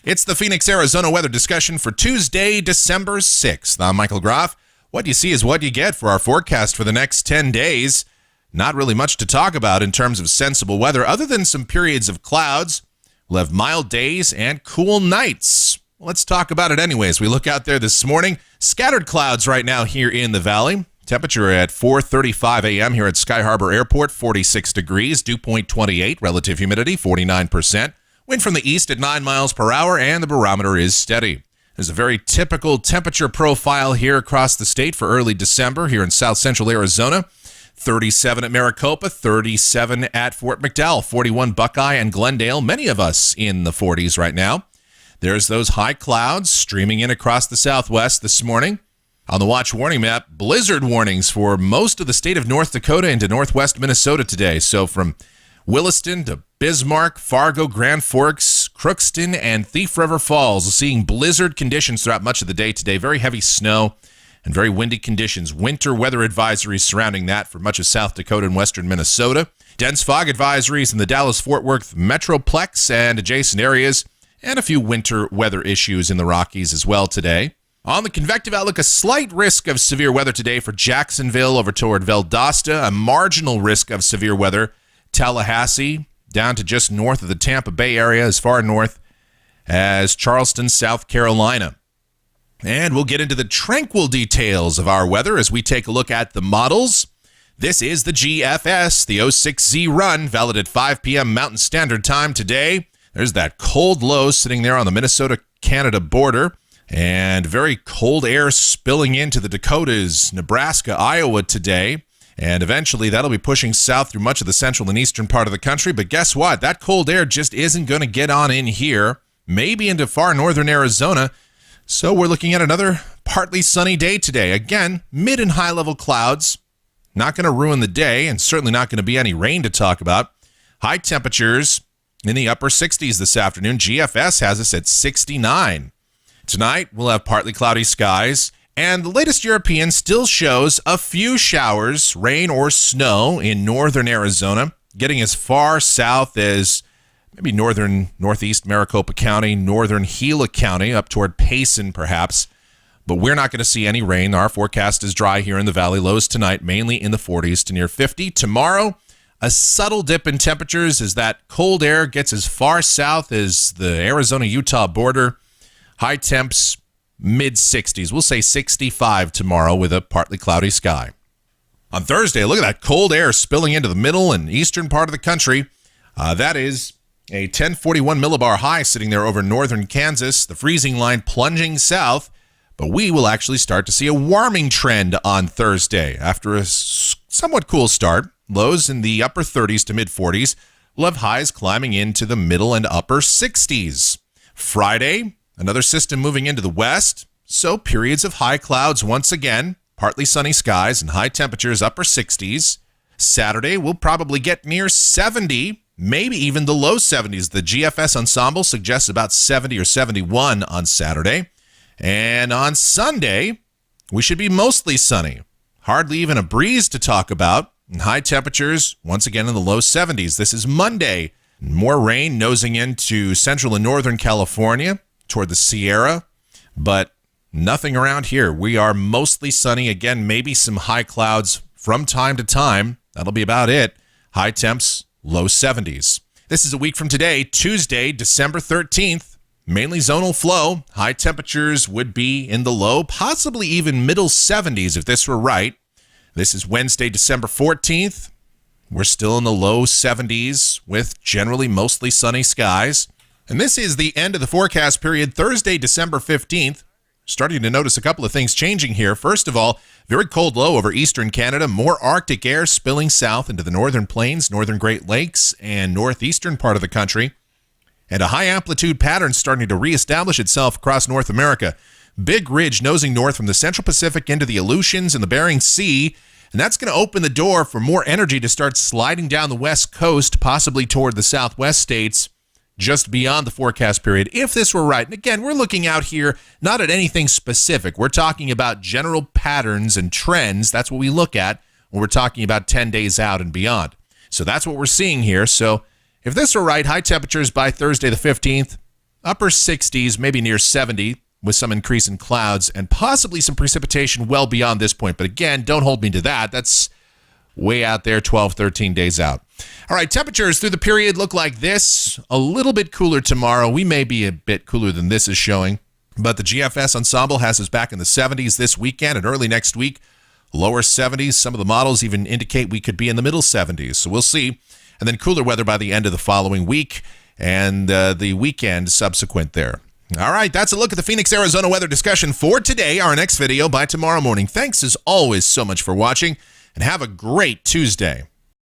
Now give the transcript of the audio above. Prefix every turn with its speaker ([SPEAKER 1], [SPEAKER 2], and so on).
[SPEAKER 1] It's the Phoenix, Arizona weather discussion for Tuesday, December 6th. I'm Michael Groff. What you see is what you get for our forecast for the next 10 days. Not really much to talk about in terms of sensible weather other than some periods of clouds. We'll have mild days and cool nights. Let's talk about it anyways. We look out there this morning. Scattered clouds right now here in the valley. Temperature at 4:35 a.m. here at Sky Harbor Airport, 46 degrees. Dew point 28. Relative humidity, 49%. Wind from the east at 9 miles per hour, and the barometer is steady. There's a very typical temperature profile here across the state for early December here in south central Arizona. 37 at Maricopa, 37 at Fort McDowell, 41 Buckeye and Glendale, many of us in the 40s right now. There's those high clouds streaming in across the southwest this morning. On the watch warning map, blizzard warnings for most of the state of North Dakota into northwest Minnesota today. So from Williston to Bismarck, Fargo, Grand Forks, Crookston, and Thief River Falls, seeing blizzard conditions throughout much of the day today. Very heavy snow and very windy conditions. Winter weather advisories surrounding that for much of South Dakota and western Minnesota. Dense fog advisories in the Dallas-Fort Worth Metroplex and adjacent areas, and a few winter weather issues in the Rockies as well today. On the convective outlook, a slight risk of severe weather today for Jacksonville over toward Valdosta, a marginal risk of severe weather Tallahassee, down to just north of the Tampa Bay area, as far north as Charleston, South Carolina. And we'll get into the tranquil details of our weather as we take a look at the models. This is the GFS, the 06Z run, valid at 5 p.m. Mountain Standard Time today. There's that cold low sitting there on the Minnesota-Canada border, and very cold air spilling into the Dakotas, Nebraska, Iowa today. And eventually that'll be pushing south through much of the central and eastern part of the country. But guess what? That cold air just isn't going to get on in here, maybe into far northern Arizona. So we're looking at another partly sunny day today. Again, mid and high level clouds. Not going to ruin the day, and certainly not going to be any rain to talk about. High temperatures in the upper 60s this afternoon. GFS has us at 69. Tonight, we'll have partly cloudy skies. And the latest European still shows a few showers, rain or snow in northern Arizona, getting as far south as maybe northeast Maricopa County, northern Gila County, up toward Payson perhaps. But we're not going to see any rain. Our forecast is dry here in the valley. Lows tonight mainly in the 40s to near 50. Tomorrow, a subtle dip in temperatures as that cold air gets as far south as the Arizona-Utah border. High temps mid-60s. We'll say 65 tomorrow with a partly cloudy sky. On Thursday, look at that cold air spilling into the middle and eastern part of the country. That is a 1041 millibar high sitting there over northern Kansas. The freezing line plunging south. But we will actually start to see a warming trend on Thursday. After a somewhat cool start, lows in the upper 30s to mid-40s. We'll have highs climbing into the middle and upper 60s. Friday, another system moving into the west, so periods of high clouds once again, partly sunny skies and high temperatures, upper 60s. Saturday, we'll probably get near 70, maybe even the low 70s. The GFS ensemble suggests about 70 or 71 on Saturday. And on Sunday, we should be mostly sunny. Hardly even a breeze to talk about. And high temperatures, once again in the low 70s. This is Monday. More rain nosing into central and northern California, toward the Sierra, but nothing around here. We are mostly sunny. Again, maybe some high clouds from time to time. That'll be about it. High temps, low 70s. This is a week from today, Tuesday, December 13th. Mainly zonal flow. High temperatures would be in the low, possibly even middle 70s if this were right. This is Wednesday, December 14th. We're still in the low 70s with generally mostly sunny skies. And this is the end of the forecast period, Thursday, December 15th. Starting to notice a couple of things changing here. First of all, very cold low over eastern Canada. More Arctic air spilling south into the northern plains, northern Great Lakes, and northeastern part of the country. And a high amplitude pattern starting to reestablish itself across North America. Big ridge nosing north from the Central Pacific into the Aleutians and the Bering Sea. And that's going to open the door for more energy to start sliding down the west coast, possibly toward the southwest states. Just beyond the forecast period, if this were right. And again, we're looking out here not at anything specific. We're talking about general patterns and trends. That's what we look at when we're talking about 10 days out and beyond. So that's what we're seeing here. So if this were right, high temperatures by Thursday the 15th, upper 60s, maybe near 70, with some increase in clouds and possibly some precipitation well beyond this point. But again, don't hold me to that. That's way out there, 12, 13 days out. All right, temperatures through the period look like this. A little bit cooler tomorrow. We may be a bit cooler than this is showing. But the GFS Ensemble has us back in the 70s this weekend and early next week. Lower 70s. Some of the models even indicate we could be in the middle 70s. So we'll see. And then cooler weather by the end of the following week and the weekend subsequent there. All right, that's a look at the Phoenix, Arizona weather discussion for today. Our next video by tomorrow morning. Thanks as always so much for watching, and have a great Tuesday.